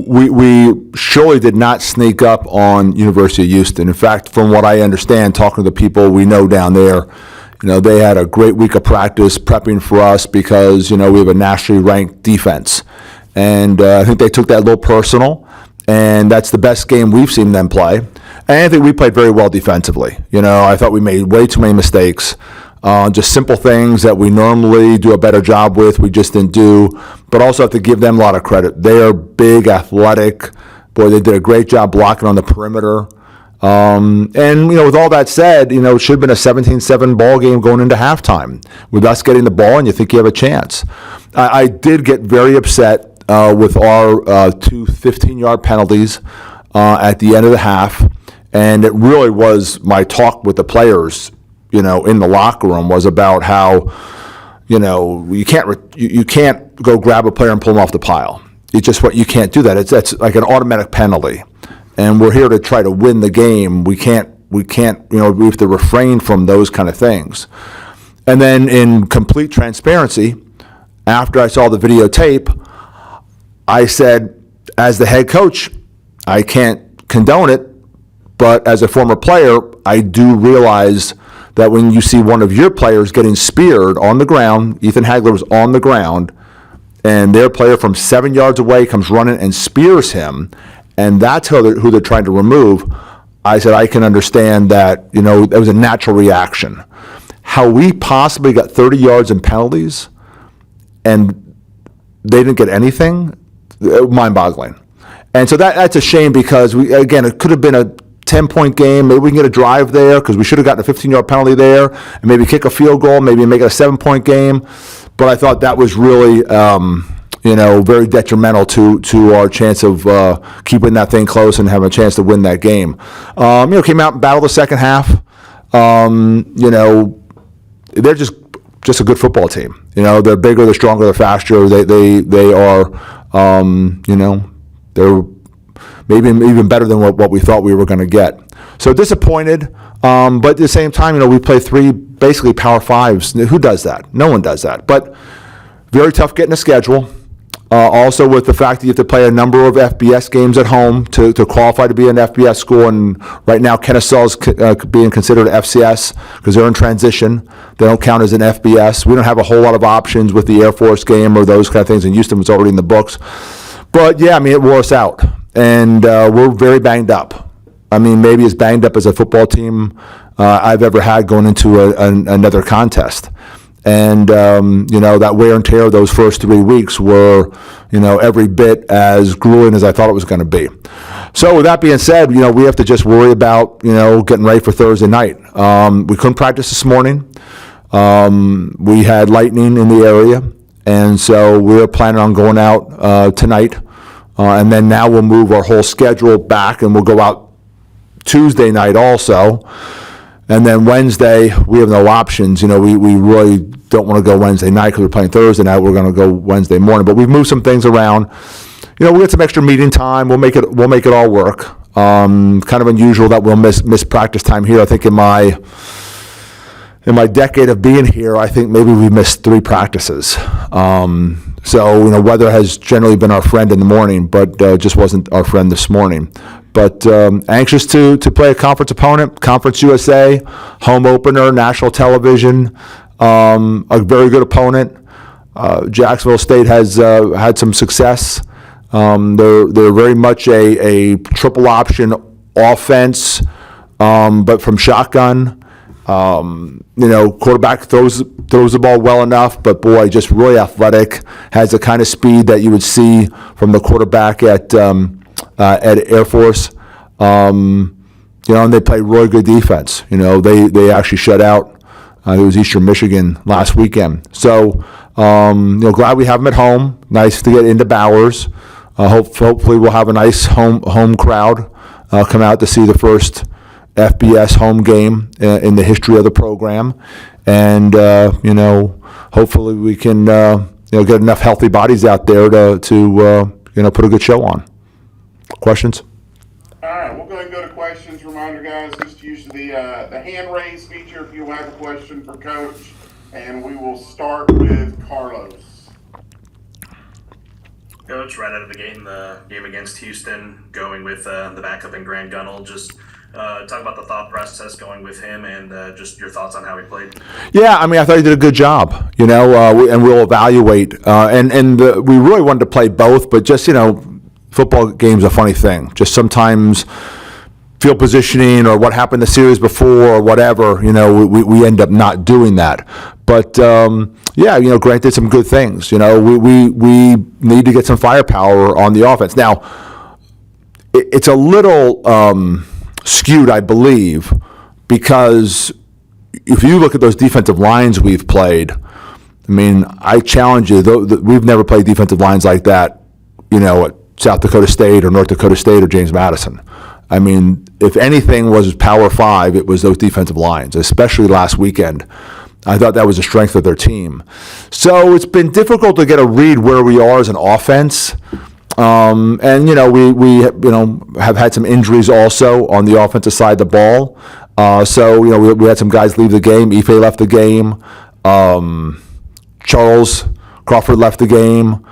we surely did not sneak up on University of Houston. In fact, from what I understand, talking to the people we know down there, they had a great week of practice prepping for us because, we have a nationally ranked defense. And I think they took that a little personal, and that's the best game we've seen them play. And I think we played very well defensively. I thought we made way too many mistakes. Just simple things that we normally do a better job with, we just didn't do. But also have to give them a lot of credit. They are big, athletic. Boy, they did a great job blocking on the perimeter. And with all that said, it should have been a 17-7 ball game going into halftime. With us getting the ball, and you think you have a chance. I did get very upset with our two 15-yard penalties at the end of the half. And it really was my talk with the players, in the locker room, was about how, you can't go grab a player and pull him off the pile. It's just you can't do that. That's like an automatic penalty. And we're here to try to win the game. We can't, we have to refrain from those kind of things. And then in complete transparency, after I saw the videotape, I said, as the head coach, I can't condone it, but as a former player, I do realize that when you see one of your players getting speared on the ground, Ethan Hagler was on the ground, and their player from 7 yards away comes running and spears him, and that's who they're trying to remove. I said, I can understand that, that was a natural reaction. How we possibly got 30 yards in penalties and they didn't get anything, mind-boggling. And so that's a shame because, it could have been a 10-point game. Maybe we can get a drive there because we should have gotten a 15-yard penalty there and maybe kick a field goal, maybe make it a 7-point game. But I thought that was really, very detrimental to our chance of keeping that thing close and having a chance to win that game. Came out and battled the second half. They're just a good football team. They're bigger, they're stronger, they're faster. They are, they're maybe even better than what we thought we were going to get. So disappointed, but at the same time, we play three basically Power Fives. Who does that? No one does that. But very tough getting a schedule. Also with the fact that you have to play a number of FBS games at home to qualify to be an FBS school, and right now Kennesaw's being considered FCS because they're in transition. They don't count as an FBS. We don't have a whole lot of options with the Air Force game or those kind of things, and Houston was already in the books. But yeah, it wore us out, and we're very banged up. Maybe as banged up as a football team I've ever had going into another contest. And, that wear and tear of those first 3 weeks were, every bit as grueling as I thought it was going to be. So with that being said, we have to just worry about, getting ready for Thursday night. We couldn't practice this morning. We had lightning in the area. And so we're planning on going out tonight. And then now we'll move our whole schedule back and we'll go out Tuesday night also. And then Wednesday, we have no options. We really don't want to go Wednesday night because we're playing Thursday night. We're going to go Wednesday morning. But we've moved some things around. We'll get some extra meeting time. We'll make it all work. Kind of unusual that we'll miss practice time here. I think in my decade of being here, I think maybe we missed 3 practices. So, weather has generally been our friend in the morning, but just wasn't our friend this morning. But anxious to play a conference opponent, Conference USA, home opener, national television, a very good opponent. Jacksonville State has had some success. They're very much a triple option offense, but from shotgun. Quarterback throws the ball well enough, but boy, just really athletic, has the kind of speed that you would see from the quarterback at Air Force. And they play really good defense. They actually shut out, it was Eastern Michigan last weekend. So, glad we have them at home. Nice to get into Bowers. Hopefully we'll have a nice home crowd come out to see the first FBS home game in the history of the program. And, hopefully we can, get enough healthy bodies out there to put a good show on. Questions? All right, we'll go ahead and go to questions. Reminder, guys, just use the hand raise feature if you have a question for Coach. And we will start with Carlos. Coach, right out of the gate in the game against Houston, going with the backup in Grant Gunnell. Just talk about the thought process going with him and just your thoughts on how he played. Yeah, I mean, I thought he did a good job, and we'll evaluate. We really wanted to play both, but just, football game's a funny thing. Just sometimes field positioning or what happened the series before or whatever, we end up not doing that. But, Grant did some good things. We need to get some firepower on the offense. Now, it's a little skewed, I believe, because if you look at those defensive lines we've played, I mean, I challenge you, we've never played defensive lines like that, at South Dakota State or North Dakota State or James Madison. I mean, if anything was Power 5, it was those defensive lines, especially last weekend. I thought that was a strength of their team. So it's been difficult to get a read where we are as an offense. We have had some injuries also on the offensive side of the ball. We had some guys leave the game. Ife left the game. Charles Crawford left the game.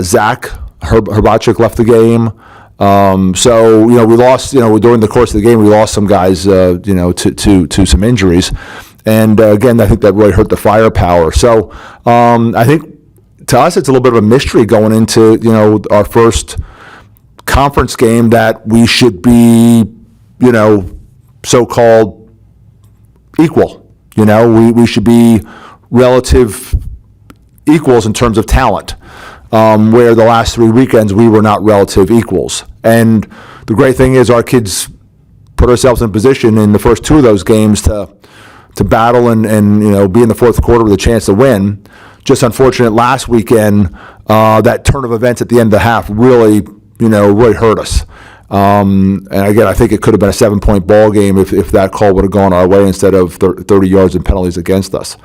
Zach Herbachik left the game. We lost, during the course of the game, we lost some guys, to some injuries. And again, I think that really hurt the firepower. So I think to us, it's a little bit of a mystery going into, our first conference game that we should be, so-called equal. We should be relative equals in terms of talent. Where the last 3 weekends we were not relative equals. And the great thing is our kids put ourselves in a position in the first 2 of those games to battle and be in the fourth quarter with a chance to win. Just unfortunate last weekend, that turn of events at the end of the half really hurt us. And again, I think it could have been a 7-point ball game if that call would have gone our way instead of 30 yards and penalties against us.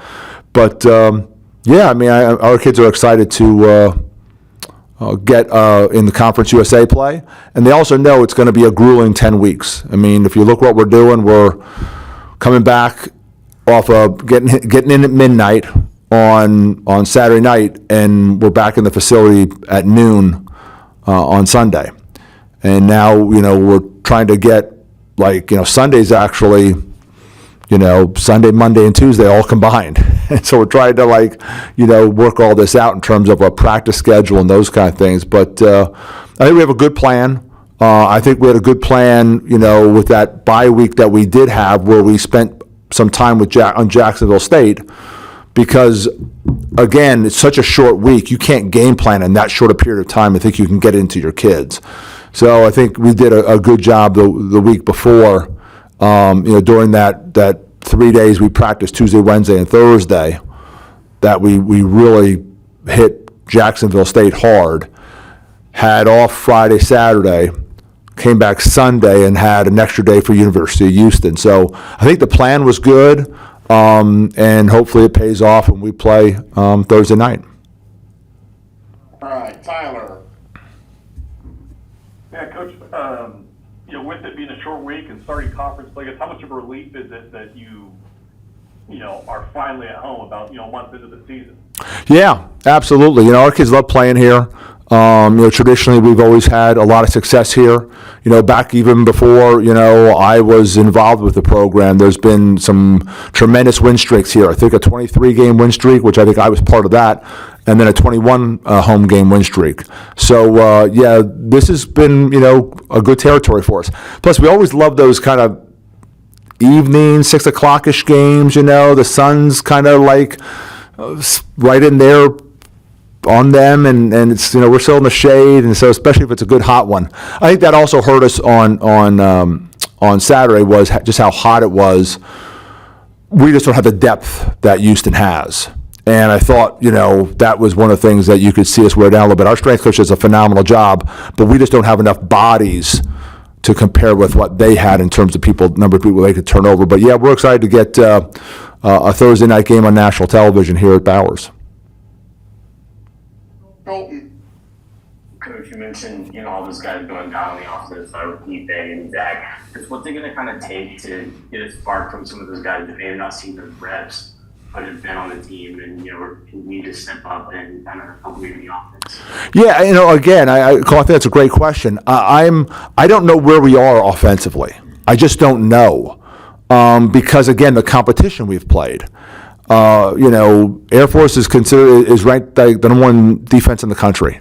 But our kids are excited to get in the Conference USA play, and they also know it's going to be a grueling 10 weeks. I mean, if you look what we're doing, we're coming back off of getting in at midnight on Saturday night, and we're back in the facility at noon on Sunday. And now, we're trying to get, Sundays actually, Sunday, Monday, and Tuesday all combined. And so we're trying to, work all this out in terms of a practice schedule and those kind of things. But I think we have a good plan. I think we had a good plan, with that bye week that we did have where we spent some time on Jacksonville State because, again, it's such a short week. You can't game plan in that short a period of time. I think you can get into your kids. So I think we did a good job the week before, during that 3 days we practiced Tuesday, Wednesday, and Thursday, that we really hit Jacksonville State hard, had off Friday, Saturday, came back Sunday, and had an extra day for University of Houston. So I think the plan was good, and hopefully it pays off when we play Thursday night. All right, Tyler. Yeah, Coach, with it being a short week and starting conference play, how much of a relief is it that you are finally at home about, a month into the season? Yeah, absolutely. Our kids love playing here. Traditionally we've always had a lot of success here. Back even before, I was involved with the program, there's been some tremendous win streaks here. I think a 23-game win streak, which I think I was part of that, and then a 21 home game win streak. So, this has been, a good territory for us. Plus, we always love those kind of evening, 6 o'clock-ish games, the sun's kind of right in there on them, and it's, we're still in the shade, and so especially if it's a good hot one. I think that also hurt us on Saturday was just how hot it was. We just don't have the depth that Houston has. And I thought, that was one of the things that you could see us wear down a little bit. Our strength coach does a phenomenal job, but we just don't have enough bodies to compare with what they had in terms of number of people they could turn over. But yeah, we're excited to get a Thursday night game on national television here at Bowers. Colton. Coach, you mentioned, all those guys going down on the offensive side with Ife and Zach. Just what's it going to kind of take to get a spark from some of those guys that may have not seen those reps put a bit on the team and, need to step up and kind of help move the offense? Yeah, again, Cole, I think that's a great question. I don't know where we are offensively. I just don't know. Because again, the competition we've played. Air Force is ranked the number one defense in the country.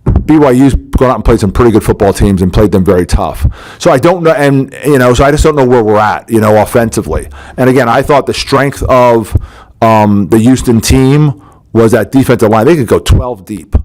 BYU's gone out and played some pretty good football teams and played them very tough. So I don't know, and so I just don't know where we're at, offensively. And again, I thought the strength of the Houston team was that defensive line. They could go 12 deep.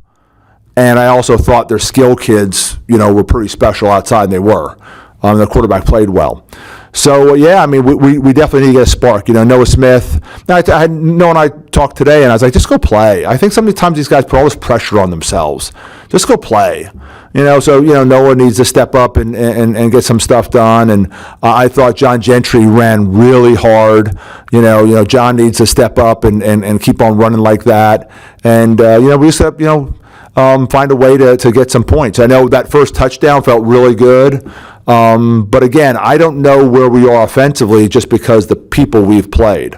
And I also thought their skill kids, were pretty special outside, and they were. The quarterback played well. So, yeah, I mean, we definitely need to get a spark. Noah Smith. I had Noah and I talked today, and I was like, just go play. I think sometimes these guys put all this pressure on themselves. Just go play. So, Noah needs to step up and get some stuff done. And I thought John Gentry ran really hard. John needs to step up and keep on running like that. And, we just have, find a way to get some points. I know that first touchdown felt really good. But again, I don't know where we are offensively just because the people we've played.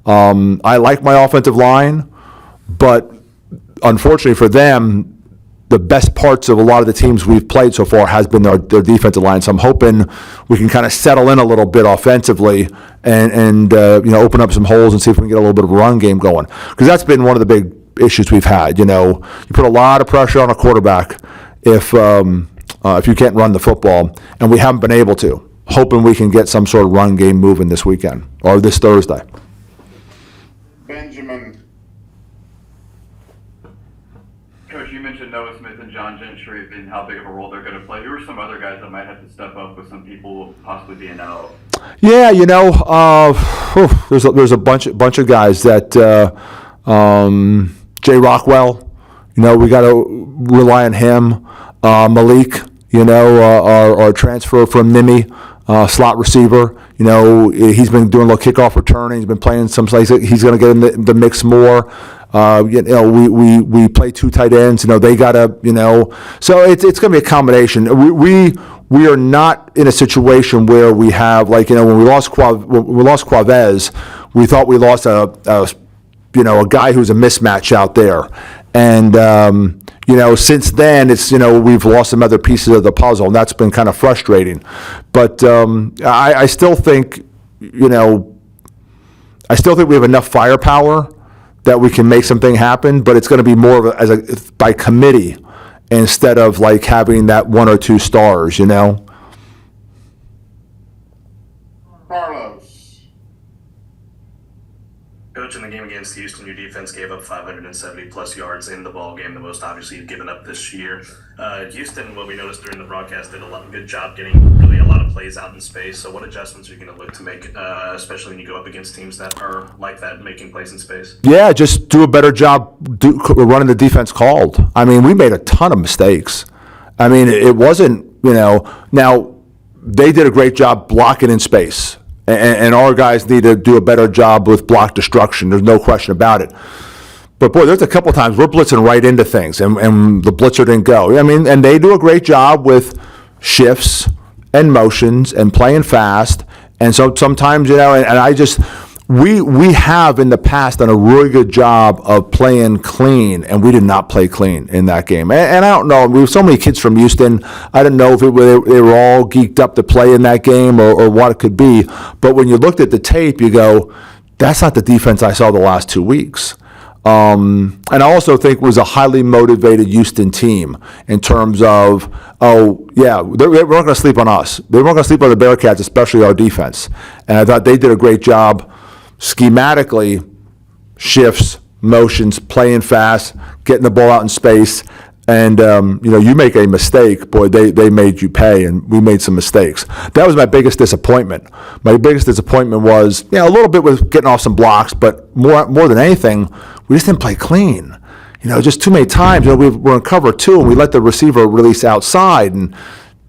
I like my offensive line, but unfortunately for them, the best parts of a lot of the teams we've played so far has been their defensive line. So I'm hoping we can kind of settle in a little bit offensively and open up some holes and see if we can get a little bit of a run game going. Because that's been one of the big issues we've had. You put a lot of pressure on a quarterback if you can't run the football, and we haven't been able to. Hoping we can get some sort of run game moving this weekend or this Thursday. Benjamin. Coach, you mentioned Noah Smith and John Gentry and how big of a role they're going to play. Who are some other guys that might have to step up with some people possibly being out? Yeah, there's a bunch of guys that Jay Rockwell. We got to rely on him. Malik, our transfer from Nimi, slot receiver. He's been doing a little kickoff returning. He's been playing some places. He's going to get in the mix more. We play two tight ends. They got to. So it's going to be a combination. We are not in a situation where we have when we lost Quavez, we thought we lost a guy who's a mismatch out there, and. Since then, it's, we've lost some other pieces of the puzzle, and that's been kind of frustrating. But I still think, we have enough firepower that we can make something happen, but it's going to be more of by committee instead of having that one or two stars, Carlos. Coach, in the game against Houston, your defense gave up 570-plus yards in the ball game, the most obviously you've given up this year. Houston, what we noticed during the broadcast, did a good job getting really a lot of plays out in space. So what adjustments are you going to look to make, especially when you go up against teams that are like that, making plays in space? Yeah, just do a better job running the defense called. I mean, we made a ton of mistakes. I mean, it wasn't, now they did a great job blocking in space. And our guys need to do a better job with block destruction. There's no question about it. But, boy, there's a couple times we're blitzing right into things, and the blitzer didn't go. I mean, and they do a great job with shifts and motions and playing fast. And so sometimes, and I just – we have in the past done a really good job of playing clean, and we did not play clean in that game. And I don't know. We have so many kids from Houston. I didn't know if they were all geeked up to play in that game or what it could be. But when you looked at the tape, you go, that's not the defense I saw the last 2 weeks. And I also think it was a highly motivated Houston team in terms of, they weren't going to sleep on us. They weren't going to sleep on the Bearcats, especially our defense. And I thought they did a great job schematically, shifts, motions, playing fast, getting the ball out in space. And, you make a mistake, boy, they made you pay, and we made some mistakes. That was my biggest disappointment. My biggest disappointment was, a little bit with getting off some blocks, but more than anything, we just didn't play clean. Just too many times, we're in cover two, and we let the receiver release outside, and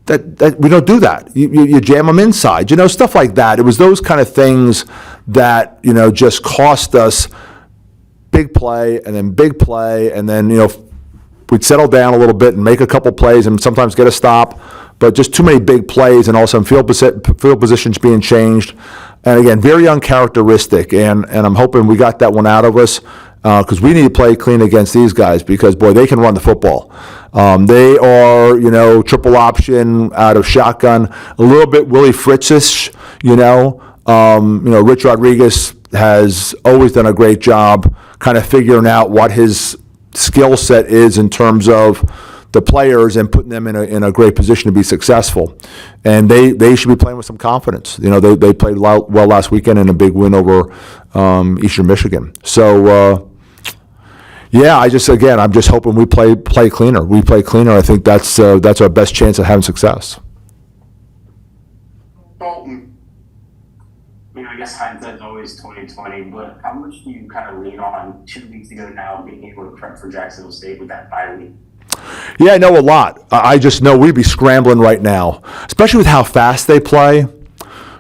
that we don't do that. You jam them inside, stuff like that. It was those kind of things that, just cost us big play, and then, we'd settle down a little bit and make a couple plays and sometimes get a stop, but just too many big plays and also field positions being changed. And again, very uncharacteristic, and I'm hoping we got that one out of us, because we need to play clean against these guys, because, boy, they can run the football. They are, triple option out of shotgun, a little bit Willie Fritz-ish, Rich Rodriguez has always done a great job kind of figuring out what his skill set is in terms of the players and putting them in a great position to be successful. And they should be playing with some confidence. They played well last weekend in a big win over Eastern Michigan. So, I'm just hoping we play cleaner. We play cleaner. I think that's our best chance of having success. Dalton. I guess hindsight's always 20/20, but how much do you kind of lean on 2 weeks ago now being able to prep for Jacksonville State with that bye week? Yeah, I know a lot. I just know we'd be scrambling right now, especially with how fast they play.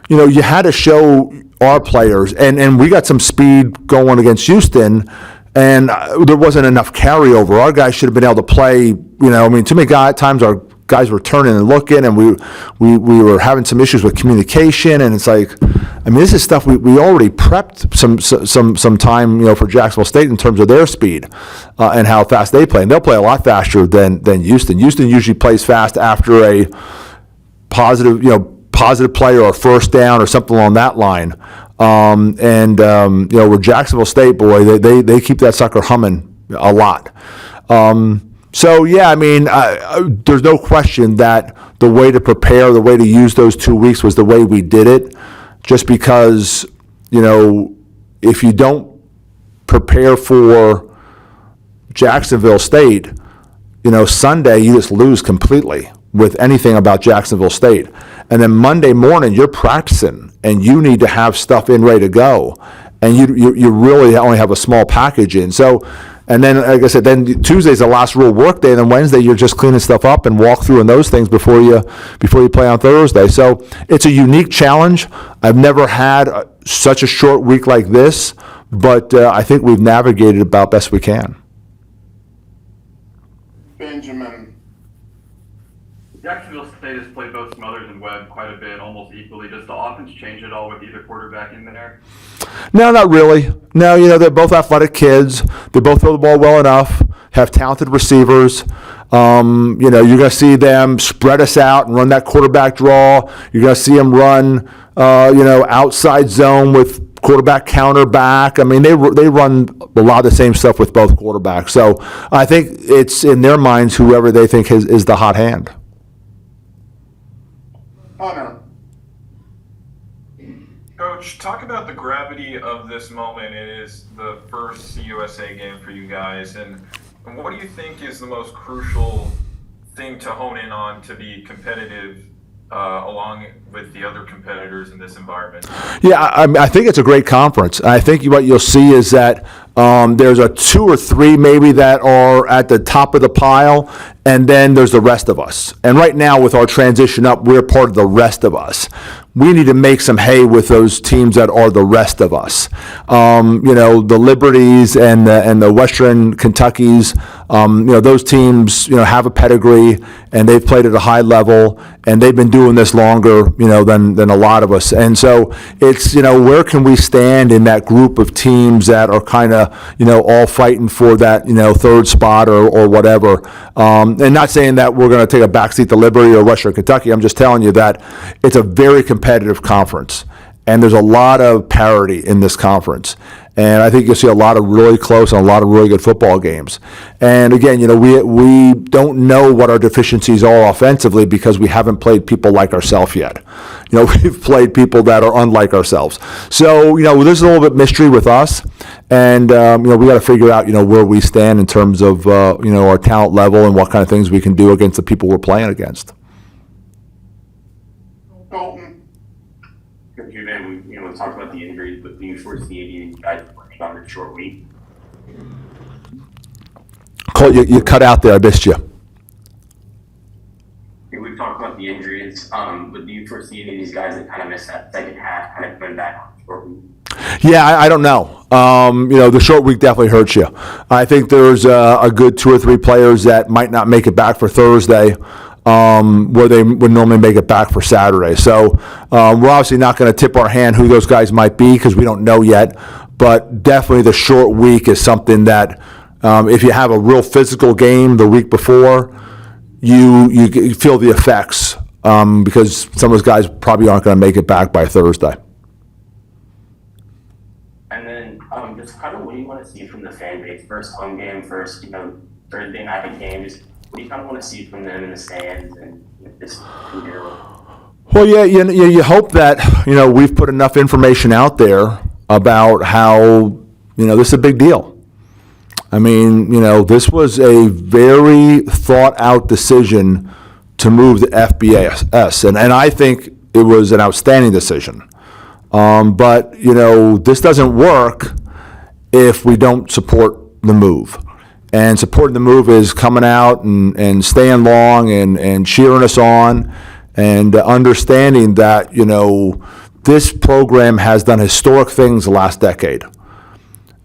You had to show our players, and we got some speed going against Houston, and there wasn't enough carryover. Our guys should have been able to play, too many times our guys were turning and looking, and we were having some issues with communication, and it's like, this is stuff we already prepped some time, for Jacksonville State in terms of their speed and how fast they play. And they'll play a lot faster than Houston. Houston usually plays fast after a positive play or a first down or something along that line. With Jacksonville State, boy, they keep that sucker humming a lot. There's no question that the way to prepare, the way to use those 2 weeks was the way we did it, just because, if you don't prepare for Jacksonville State, Sunday you just lose completely with anything about Jacksonville State. And then Monday morning you're practicing and you need to have stuff in ready to go. And you really only have a small package in. So, and then, like I said, then Tuesday's the last real work day, and then Wednesday you're just cleaning stuff up and walk through and those things before you play on Thursday. So it's a unique challenge. I've never had such a short week like this, but I think we've navigated about best we can. Benjamin. Jacksonville State has played both Smothers and Webb quite a bit, almost equally. Does the offense change at all with either quarterback in there? No, not really. No, they're both athletic kids. They both throw the ball well enough, have talented receivers. You're going to see them spread us out and run that quarterback draw. You're going to see them run, outside zone with quarterback counter back. They run a lot of the same stuff with both quarterbacks. So I think it's in their minds whoever they think is the hot hand. Hunter. Coach, talk about the gravity of this moment. It is the first CUSA game for you guys, and what do you think is the most crucial thing to hone in on to be competitive along with the other competitors in this environment? Yeah, I think it's a great conference. I think what you'll see is that there's a 2 or 3 maybe that are at the top of the pile, and then there's the rest of us. And right now with our transition up, we're part of the rest of us. We need to make some hay with those teams that are the rest of us. The Liberties and the Western Kentuckys, those teams, have a pedigree and they've played at a high level and they've been doing this longer, than a lot of us. And so it's, where can we stand in that group of teams that are kind of, all fighting for that, third spot or whatever. And not saying that we're going to take a backseat to Liberty or Western Kentucky. I'm just telling you that it's a very competitive conference. And there's a lot of parity in this conference. And I think you'll see a lot of really close and a lot of really good football games. And again, we don't know what our deficiencies are offensively because we haven't played people like ourselves yet. We've played people that are unlike ourselves. So, there's a little bit mystery with us. And, we got to figure out, where we stand in terms of, our talent level and what kind of things we can do against the people we're playing against. Dalton. We talked about the injuries, but do you foresee any guys playing on a short week? Cole, you cut out there. I missed you. We've talked about the injuries, but do you foresee any of these guys that kind of miss that second half kind of coming back on short week? Yeah, I don't know. The short week definitely hurts you. I think there's a good 2 or 3 players that might not make it back for Thursday. where they would normally make it back for Saturday. So we're obviously not going to tip our hand who those guys might be because we don't know yet. But definitely the short week is something that if you have a real physical game the week before, you feel the effects because some of those guys probably aren't going to make it back by Thursday. And then just kind of what do you want to see from the fan base? First home game, first, Thursday night game. Just what do you kind of want to see from them in the stands and just in general? Well, yeah, you hope that, we've put enough information out there about how, this is a big deal. I mean, this was a very thought-out decision to move the FBS, and I think it was an outstanding decision. But, this doesn't work if we don't support the move. And supporting the move is coming out and staying long and cheering us on and understanding that, this program has done historic things the last decade.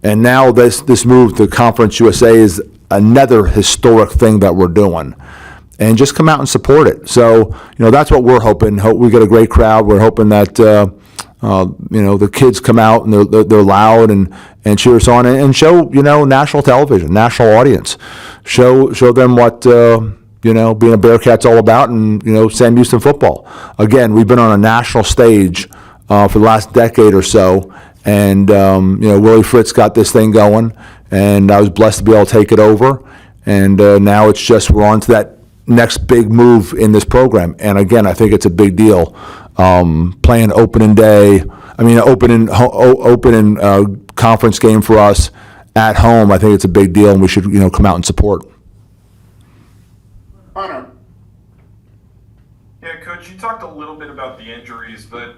And now this move to Conference USA is another historic thing that we're doing. And just come out and support it. So, that's what we're hoping. Hope we get a great crowd. We're hoping that, the kids come out and they're loud and cheer us on and show, national television, national audience. Show them what, being a Bearcat's all about and, Sam Houston football. Again, we've been on a national stage for the last decade or so. And, Willie Fritz got this thing going. And I was blessed to be able to take it over. And now it's just we're on to that next big move in this program. And again, I think it's a big deal. Playing opening day, opening conference game for us at home, I think it's a big deal, and we should, come out and support. Hunter. Yeah, Coach, you talked a little bit about the injuries, but,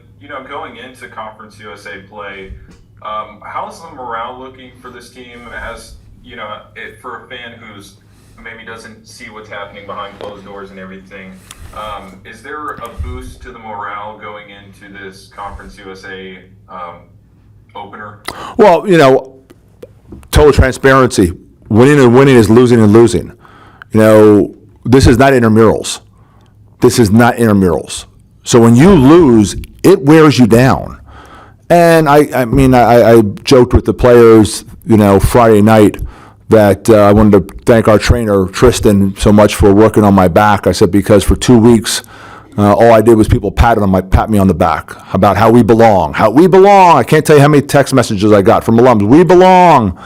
going into Conference USA play, how's the morale looking for this team as, for a fan who's maybe doesn't see what's happening behind closed doors and everything? Is there a boost to the morale going into this Conference USA opener? Well, total transparency. Winning and winning is losing and losing. This is not intramurals. This is not intramurals. So when you lose, it wears you down. And I joked with the players, Friday night that I wanted to thank our trainer, Tristan, so much for working on my back. I said, because for 2 weeks, all I did was people pat me on the back about how we belong. I can't tell you how many text messages I got from alums. We belong.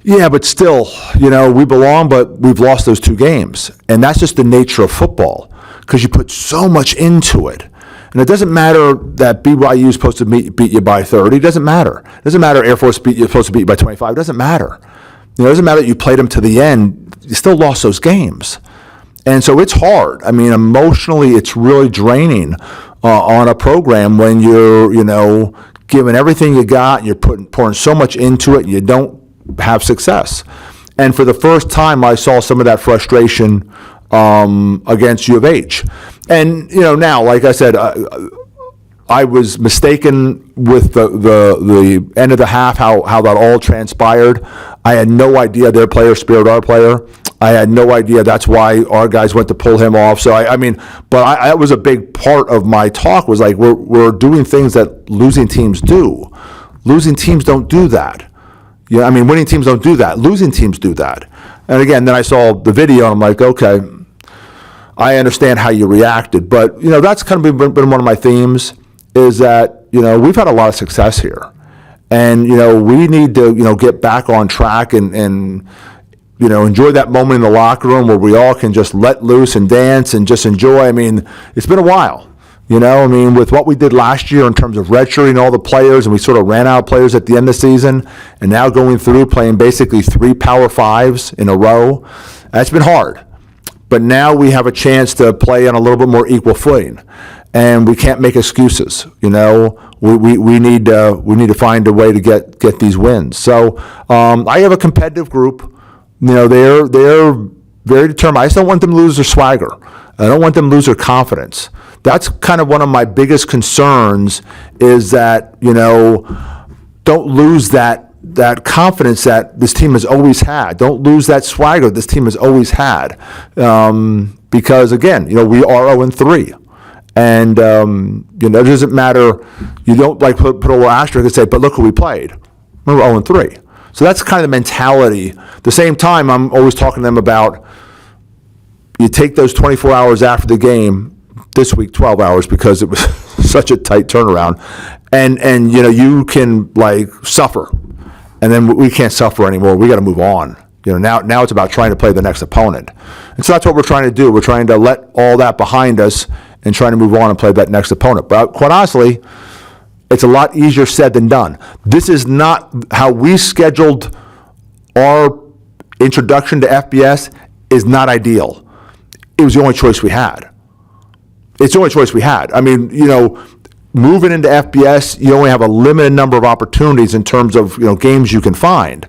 Yeah, but still, we belong, but we've lost those 2 games. And that's just the nature of football because you put so much into it. And it doesn't matter that BYU is supposed to beat you by 30. It doesn't matter. It doesn't matter Air Force is supposed to beat you by 25. It doesn't matter. It doesn't matter that you played them to the end. You still lost those games. And so it's hard. Emotionally, it's really draining on a program when you're, giving everything you got, and you're pouring so much into it, and you don't have success. And for the first time, I saw some of that frustration against U of H. And, now, like I said, I was mistaken with the end of the half, how that all transpired. I had no idea their player spared our player. I had no idea that's why our guys went to pull him off. So, that was a big part of my talk was like, we're doing things that losing teams do. Losing teams don't do that. Winning teams don't do that. Losing teams do that. And again, then I saw the video and I'm like, okay, I understand how you reacted. But, that's kind of been one of my themes is that, we've had a lot of success here. And, we need to, get back on track and enjoy that moment in the locker room where we all can just let loose and dance and just enjoy. It's been a while, with what we did last year in terms of redshirting all the players, and we sort of ran out of players at the end of the season, and now going through playing basically 3 Power 5s in a row. That's been hard. But now we have a chance to play on a little bit more equal footing. And we can't make excuses, we need to find a way to get these wins. So I have a competitive group. They're very determined. I just don't want them to lose their swagger. I don't want them to lose their confidence. That's kind of one of my biggest concerns is that, don't lose that that confidence that this team has always had. Don't lose that swagger this team has always had. Because again, we are 0-3. And, it doesn't matter. You don't like put a little asterisk and say, but look who we played. We were 0-3. So that's kind of the mentality. At the same time, I'm always talking to them about, you take those 24 hours after the game, this week 12 hours because it was such a tight turnaround, and you can suffer, and then we can't suffer anymore. We got to move on. Now it's about trying to play the next opponent, and so that's what we're trying to do. We're trying to let all that behind us and trying to move on and play that next opponent. But quite honestly, it's a lot easier said than done. This is not how we scheduled our introduction to FBS. Is not ideal. It was the only choice we had. It's the only choice we had. I mean, moving into FBS, you only have a limited number of opportunities in terms of, games you can find.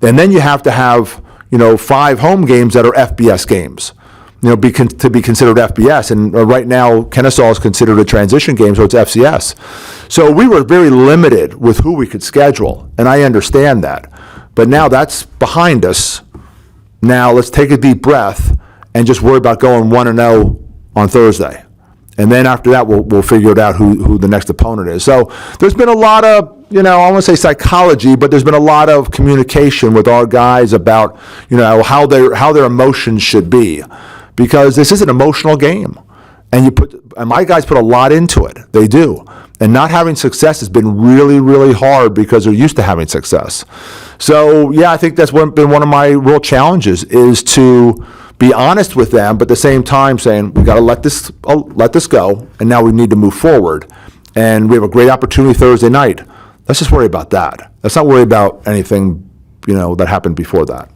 And then you have to have, 5 home games that are FBS games, to be considered FBS. And right now, Kennesaw is considered a transition game, so it's FCS. So we were very limited with who we could schedule, and I understand that. But now that's behind us. Now let's take a deep breath and just worry about going 1-0 on Thursday. And then after that, we'll figure it out who the next opponent is. So there's been a lot of, I don't want to say psychology, but there's been a lot of communication with our guys about, how their emotions should be, because this is an emotional game, and my guys put a lot into it. They do, and not having success has been really, really hard because they're used to having success. So yeah, I think that's been one of my real challenges, is to be honest with them, but at the same time saying, we got to let this go, and now we need to move forward. And we have a great opportunity Thursday night. Let's just worry about that. Let's not worry about anything, that happened before that.